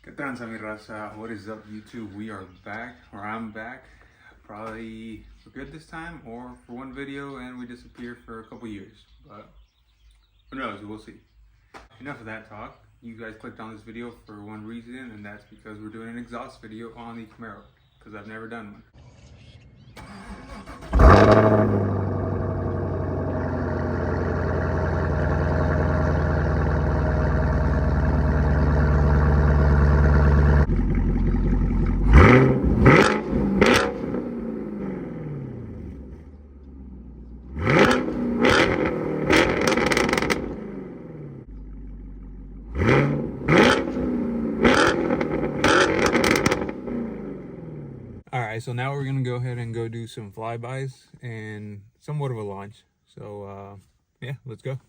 ¿Qué tranza, mi raza? What is up, YouTube? We are back, or I'm back, probably for good this time, or for one video and we disappear for a couple years. But who knows? We'll see. Enough of that talk. You guys clicked on this video for one reason, and that's because we're doing an exhaust video on the Camaro, because I've never done one. Alright, so now we're gonna go ahead and go do some flybys and somewhat of a launch. So yeah, let's go.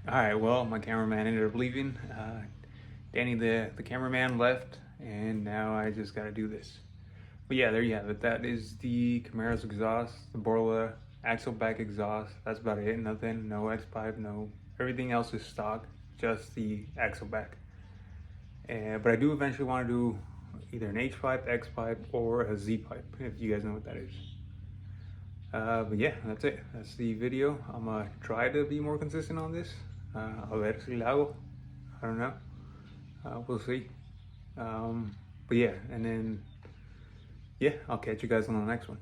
Alright, well, my cameraman ended up leaving. Danny, the cameraman, left, and now I just gotta do this. But yeah, there you have it. That is the Camaro's exhaust, the Borla axle back exhaust. That's about it. Nothing, no X-pipe, no. Everything else is stock, just the axle back. But I do eventually want to do either an H-pipe, X-pipe, or a Z-pipe, if you guys know what that is. But yeah, that's it. That's the video. I'm gonna try to be more consistent on this. A ver si la hago. I don't know. We'll see. But yeah, and then yeah, I'll catch you guys on the next one.